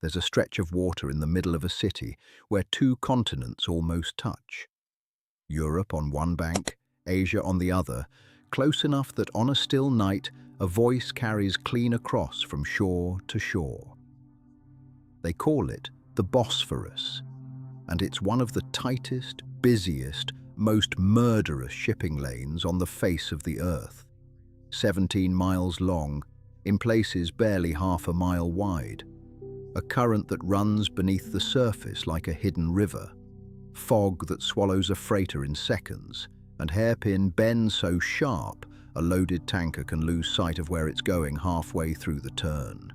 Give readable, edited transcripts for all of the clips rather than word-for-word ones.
There's a stretch of water in the middle of a city where two continents almost touch. Europe on one bank, Asia on the other, close enough that on a still night a voice carries clean across from shore to shore. They call it the Bosphorus, and it's one of the tightest, busiest, most murderous shipping lanes on the face of the earth. 17 miles long, in places barely half a mile wide. A current that runs beneath the surface like a hidden river. Fog that swallows a freighter in seconds, and hairpin bends so sharp a loaded tanker can lose sight of where it's going halfway through the turn.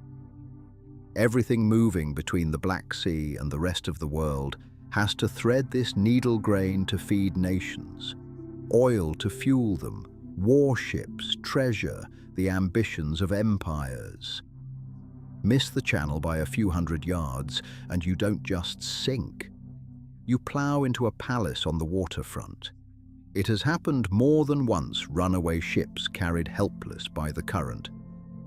Everything moving between the Black Sea and the rest of the world has to thread this needle grain to feed nations, oil to fuel them, warships, treasure, the ambitions of empires. Miss the channel by a few hundred yards and you don't just sink. You plough into a palace on the waterfront. It has happened more than once, runaway ships carried helpless by the current,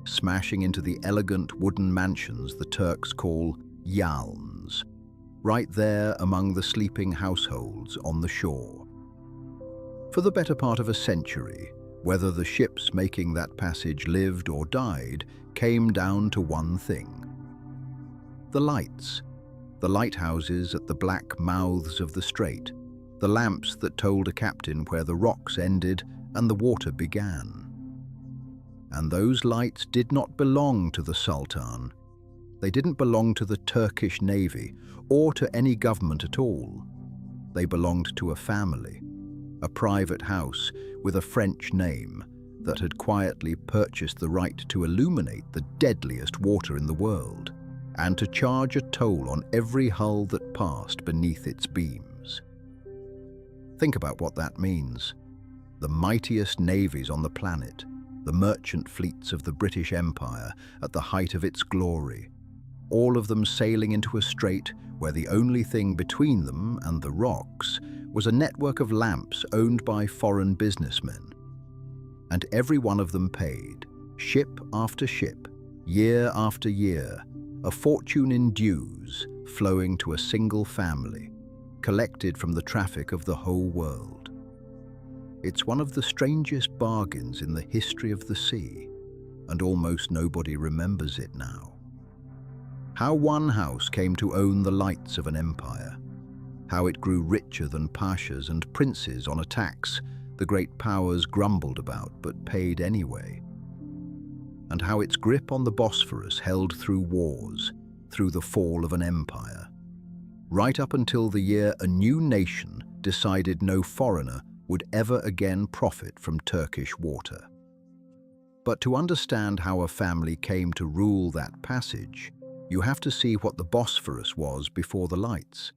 smashing into the elegant wooden mansions the Turks call yalns, right there among the sleeping households on the shore. For the better part of a century, whether the ships making that passage lived or died came down to one thing. The lights, the lighthouses at the black mouths of the strait, the lamps that told a captain where the rocks ended and the water began. And those lights did not belong to the Sultan. They didn't belong to the Turkish Navy or to any government at all. They belonged to a family, a private house with a French name that had quietly purchased the right to illuminate the deadliest water in the world and to charge a toll on every hull that passed beneath its beams. Think about what that means. The mightiest navies on the planet, the merchant fleets of the British Empire at the height of its glory, all of them sailing into a strait where the only thing between them and the rocks was a network of lamps owned by foreign businessmen. And every one of them paid, ship after ship, year after year, a fortune in dues flowing to a single family, collected from the traffic of the whole world. It's one of the strangest bargains in the history of the sea, and almost nobody remembers it now. How one house came to own the lights of an empire, how it grew richer than pashas and princes on a tax the great powers grumbled about but paid anyway, and how its grip on the Bosphorus held through wars, through the fall of an empire, right up until the year a new nation decided no foreigner would ever again profit from Turkish water. But to understand how a family came to rule that passage, you have to see what the Bosphorus was before the lights.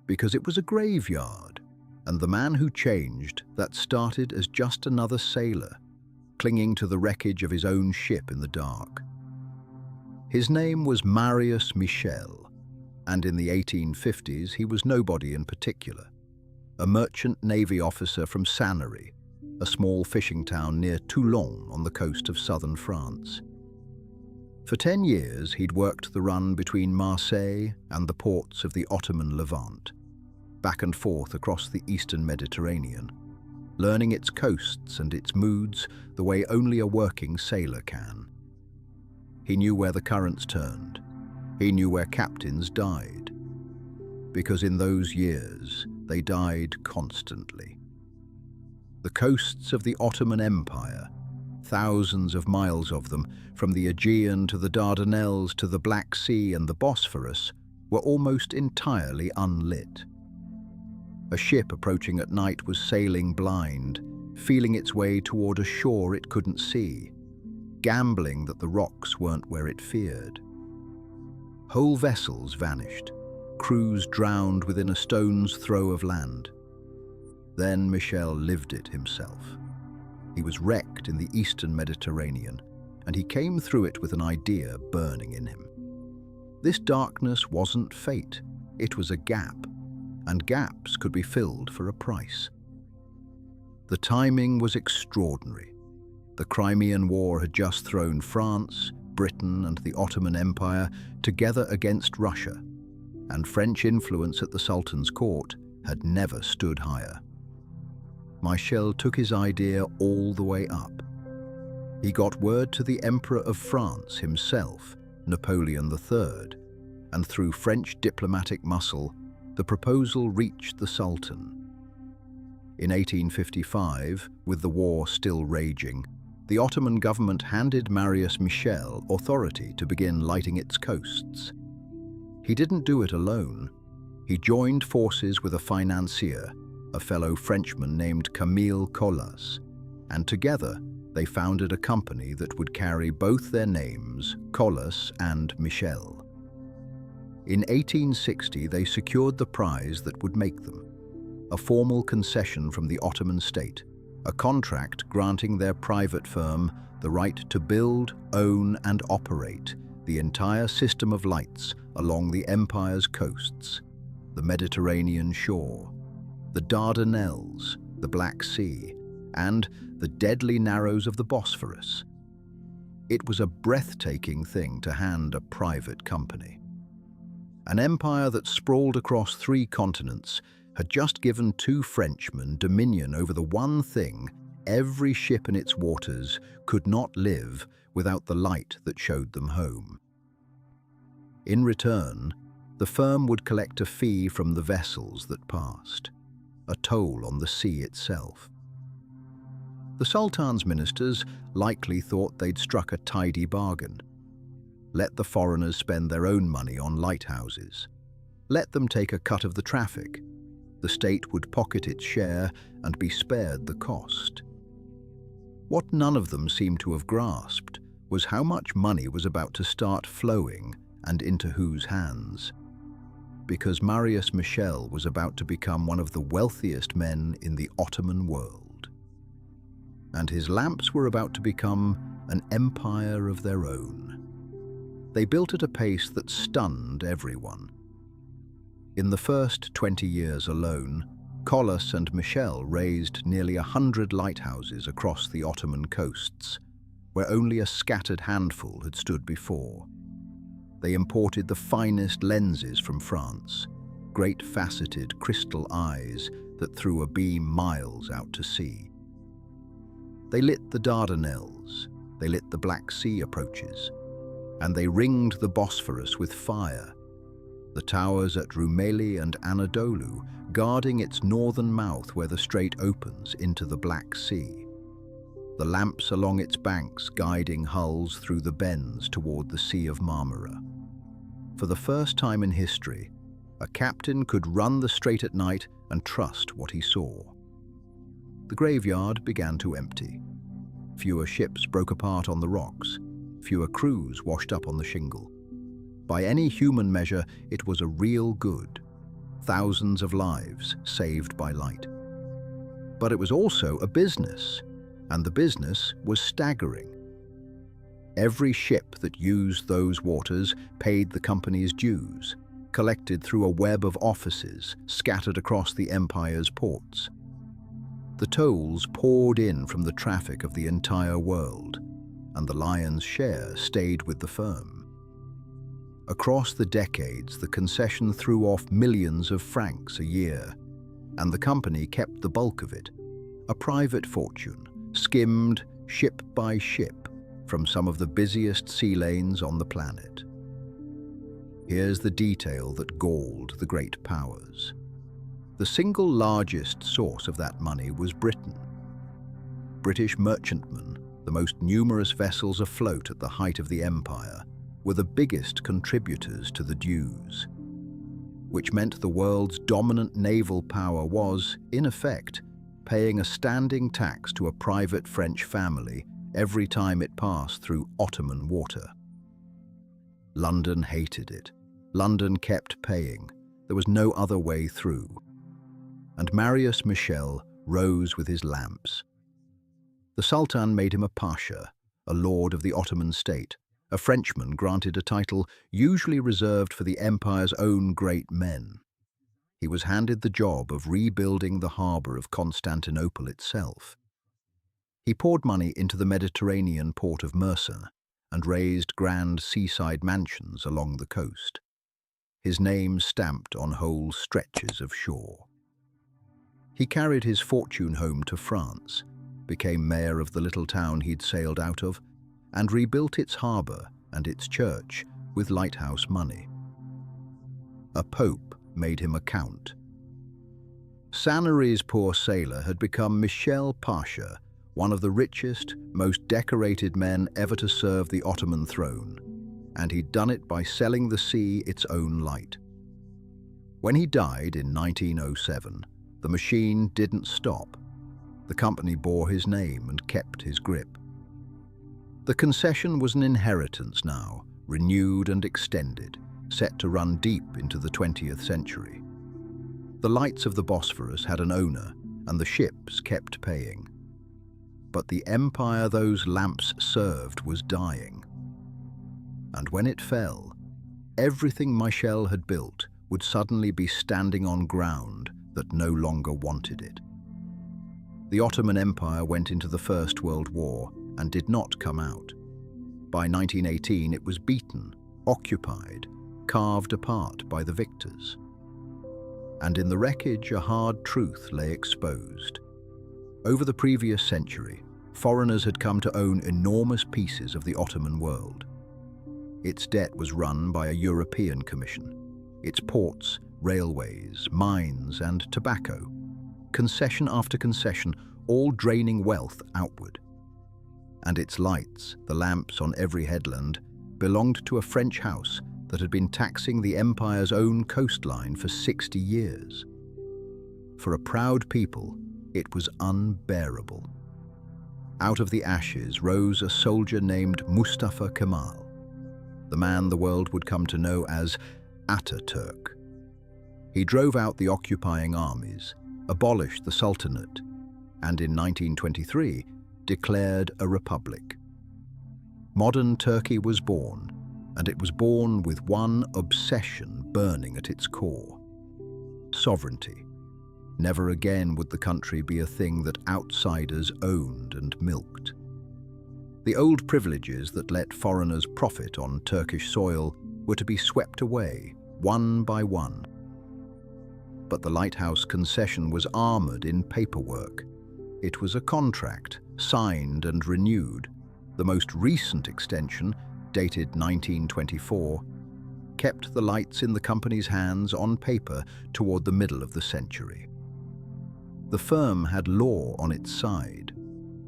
Because it was a graveyard, and the man who changed that started as just another sailor, clinging to the wreckage of his own ship in the dark. His name was Marius Michel, and in the 1850s he was nobody in particular. A merchant navy officer from Sanary, a small fishing town near Toulon on the coast of southern France. For 10 years he'd worked the run between Marseille and the ports of the Ottoman Levant, back and forth across the eastern Mediterranean, learning its coasts and its moods the way only a working sailor can. He knew where the currents turned. He knew where captains died. Because in those years, they died constantly. The coasts of the Ottoman Empire, thousands of miles of them, from the Aegean to the Dardanelles to the Black Sea and the Bosphorus, were almost entirely unlit. A ship approaching at night was sailing blind, feeling its way toward a shore it couldn't see, gambling that the rocks weren't where it feared. Whole vessels vanished, crews drowned within a stone's throw of land. Then Michel lived it himself. He was wrecked in the eastern Mediterranean, and he came through it with an idea burning in him. This darkness wasn't fate, it was a gap, and gaps could be filled for a price. The timing was extraordinary. The Crimean War had just thrown France, Britain and the Ottoman Empire together against Russia, and French influence at the Sultan's court had never stood higher. Michel took his idea all the way up. He got word to the Emperor of France himself, Napoleon III, and through French diplomatic muscle, the proposal reached the Sultan. In 1855, with the war still raging, the Ottoman government handed Marius Michel authority to begin lighting its coasts. He didn't do it alone. He joined forces with a financier, a fellow Frenchman named Camille Collas, and together they founded a company that would carry both their names, Collas and Michel. In 1860, they secured the prize that would make them: a formal concession from the Ottoman state, a contract granting their private firm the right to build, own, and operate the entire system of lights along the empire's coasts, the Mediterranean shore, the Dardanelles, the Black Sea, and the deadly narrows of the Bosphorus. It was a breathtaking thing to hand a private company. An empire that sprawled across 3 continents had just given 2 Frenchmen dominion over the one thing every ship in its waters could not live without the light that showed them home. In return, the firm would collect a fee from the vessels that passed, a toll on the sea itself. The Sultan's ministers likely thought they'd struck a tidy bargain. Let the foreigners spend their own money on lighthouses. Let them take a cut of the traffic. The state would pocket its share and be spared the cost. What none of them seemed to have grasped was how much money was about to start flowing and into whose hands. Because Marius Michel was about to become one of the wealthiest men in the Ottoman world. And his lamps were about to become an empire of their own. They built at a pace that stunned everyone. In the first 20 years alone, Collas and Michel raised nearly 100 lighthouses across the Ottoman coasts, where only a scattered handful had stood before. They imported the finest lenses from France, great faceted crystal eyes that threw a beam miles out to sea. They lit the Dardanelles, they lit the Black Sea approaches, and they ringed the Bosphorus with fire, the towers at Rumeli and Anadolu guarding its northern mouth where the strait opens into the Black Sea, the lamps along its banks guiding hulls through the bends toward the Sea of Marmara. For the first time in history, a captain could run the strait at night and trust what he saw. The graveyard began to empty. Fewer ships broke apart on the rocks, fewer crews washed up on the shingle. By any human measure, it was a real good. Thousands of lives saved by light. But it was also a business, and the business was staggering. Every ship that used those waters paid the company's dues, collected through a web of offices scattered across the empire's ports. The tolls poured in from the traffic of the entire world, and the lion's share stayed with the firm. Across the decades, the concession threw off millions of francs a year, and the company kept the bulk of it, a private fortune, skimmed ship by ship from some of the busiest sea lanes on the planet. Here's the detail that galled the great powers. The single largest source of that money was Britain. British merchantmen, the most numerous vessels afloat at the height of the empire, were the biggest contributors to the dues, which meant the world's dominant naval power was, in effect, paying a standing tax to a private French family every time it passed through Ottoman water. London hated it. London kept paying. There was no other way through. And Marius Michel rose with his lamps. The Sultan made him a Pasha, a lord of the Ottoman state, a Frenchman granted a title usually reserved for the empire's own great men. He was handed the job of rebuilding the harbour of Constantinople itself. He poured money into the Mediterranean port of Mersa and raised grand seaside mansions along the coast, his name stamped on whole stretches of shore. He carried his fortune home to France, became mayor of the little town he'd sailed out of, and rebuilt its harbour and its church with lighthouse money. A pope made him a count. Sanari's poor sailor had become Michel Pasha, one of the richest, most decorated men ever to serve the Ottoman throne, and he'd done it by selling the sea its own light. When he died in 1907, the machine didn't stop. The company bore his name and kept his grip. The concession was an inheritance now, renewed and extended, set to run deep into the 20th century. The lights of the Bosphorus had an owner, and the ships kept paying. But the empire those lamps served was dying. And when it fell, everything Michel had built would suddenly be standing on ground that no longer wanted it. The Ottoman Empire went into the First World War and did not come out. By 1918 it was beaten, occupied, carved apart by the victors. And in the wreckage a hard truth lay exposed. Over the previous century, foreigners had come to own enormous pieces of the Ottoman world. Its debt was run by a European commission. Its ports, railways, mines, and tobacco, concession after concession, all draining wealth outward. And its lights, the lamps on every headland, belonged to a French house that had been taxing the empire's own coastline for 60 years. For a proud people, it was unbearable. Out of the ashes rose a soldier named Mustafa Kemal, the man the world would come to know as Atatürk. He drove out the occupying armies, abolished the Sultanate, and in 1923 declared a republic. Modern Turkey was born, and it was born with one obsession burning at its core: sovereignty. Never again would the country be a thing that outsiders owned and milked. The old privileges that let foreigners profit on Turkish soil were to be swept away, one by one. But the lighthouse concession was armoured in paperwork. It was a contract, signed and renewed. The most recent extension, dated 1924, kept the lights in the company's hands on paper toward the middle of the century. The firm had law on its side.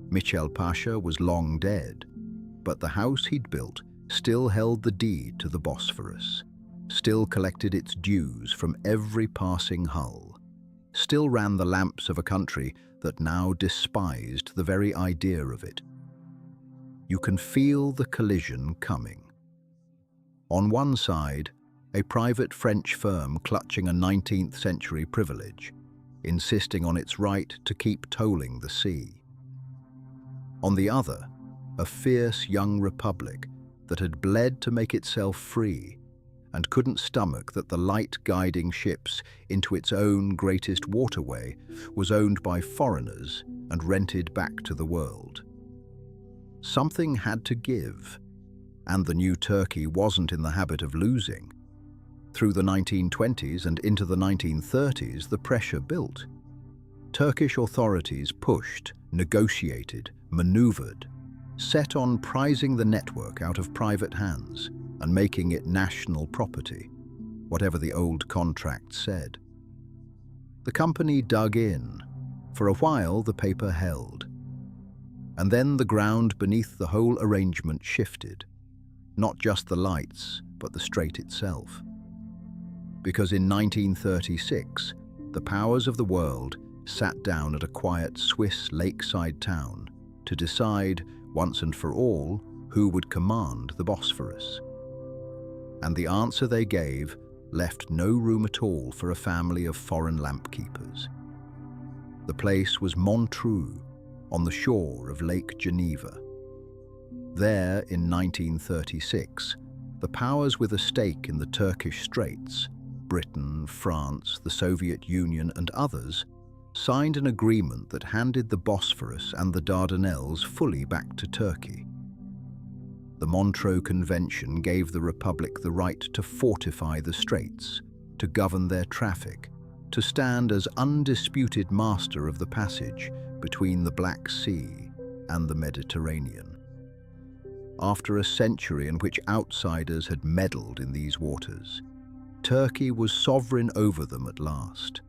Michel Pasha was long dead, but the house he'd built still held the deed to the Bosphorus, still collected its dues from every passing hull, still ran the lamps of a country that now despised the very idea of it. You can feel the collision coming. On one side, a private French firm clutching a 19th century privilege, insisting on its right to keep tolling the sea. On the other, a fierce young republic that had bled to make itself free and couldn't stomach that the light guiding ships into its own greatest waterway was owned by foreigners and rented back to the world. Something had to give, and the new Turkey wasn't in the habit of losing. Through the 1920s and into the 1930s, the pressure built. Turkish authorities pushed, negotiated, maneuvered, set on prizing the network out of private hands and making it national property, whatever the old contract said. The company dug in. For a while, the paper held. And then the ground beneath the whole arrangement shifted. Not just the lights, but the strait itself. Because in 1936, the powers of the world sat down at a quiet Swiss lakeside town to decide, once and for all, who would command the Bosphorus. And the answer they gave left no room at all for a family of foreign lamp keepers. The place was Montreux, on the shore of Lake Geneva. There, in 1936, the powers with a stake in the Turkish Straits, Britain, France, the Soviet Union, and others, signed an agreement that handed the Bosphorus and the Dardanelles fully back to Turkey. The Montreux Convention gave the Republic the right to fortify the straits, to govern their traffic, to stand as undisputed master of the passage between the Black Sea and the Mediterranean. After a century in which outsiders had meddled in these waters, Turkey was sovereign over them at last.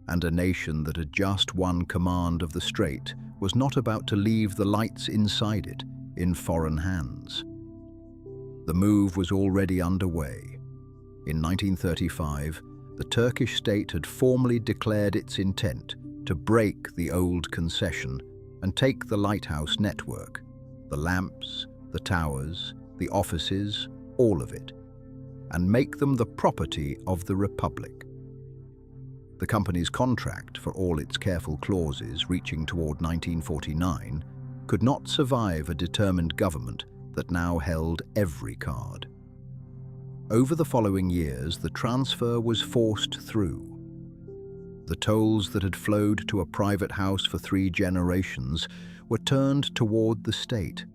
And a nation that had just won command of the strait was not about to leave the lights inside it in foreign hands. The move was already underway. In 1935, the Turkish state had formally declared its intent to break the old concession and take the lighthouse network, the lamps, the towers, the offices, all of it, and make them the property of the Republic. The company's contract, for all its careful clauses reaching toward 1949, could not survive a determined government that now held every card. Over the following years, the transfer was forced through. The tolls that had flowed to a private house for 3 generations were turned toward the state.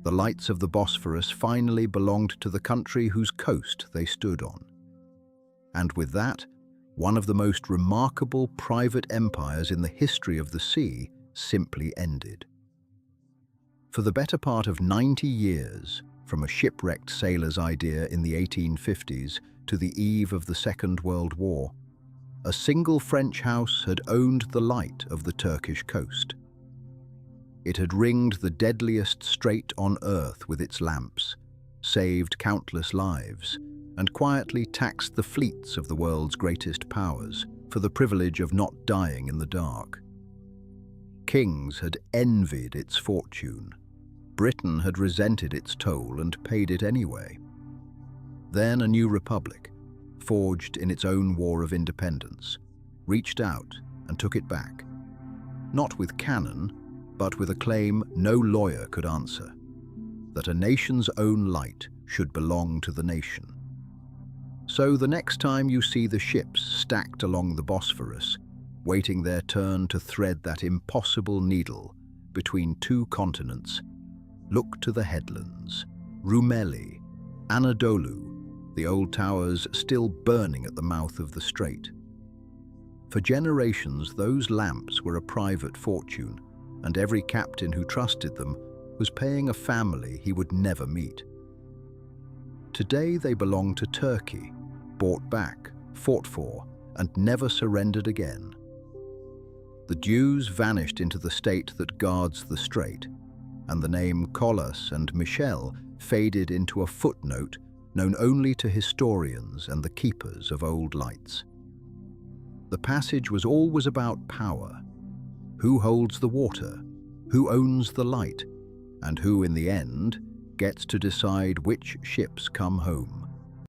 The lights of the Bosphorus finally belonged to the country whose coast they stood on. And with that, one of the most remarkable private empires in the history of the sea simply ended. For the better part of 90 years, from a shipwrecked sailor's idea in the 1850s to the eve of the Second World War, a single French house had owned the light of the Turkish coast. It had ringed the deadliest strait on earth with its lamps, saved countless lives, and quietly taxed the fleets of the world's greatest powers for the privilege of not dying in the dark. Kings had envied its fortune. Britain had resented its toll and paid it anyway. Then a new republic, forged in its own war of independence, reached out and took it back, not with cannon, but with a claim no lawyer could answer, that a nation's own light should belong to the nation. So the next time you see the ships stacked along the Bosphorus, waiting their turn to thread that impossible needle between 2 continents, look to the headlands, Rumeli, Anadolu, the old towers still burning at the mouth of the strait. For generations, those lamps were a private fortune, and every captain who trusted them was paying a family he would never meet. Today they belong to Turkey, bought back, fought for, and never surrendered again. The dues vanished into the state that guards the strait, and the name Collas and Michel faded into a footnote known only to historians and the keepers of old lights. The passage was always about power. Who holds the water? Who owns the light? And who, in the end, gets to decide which ships come home?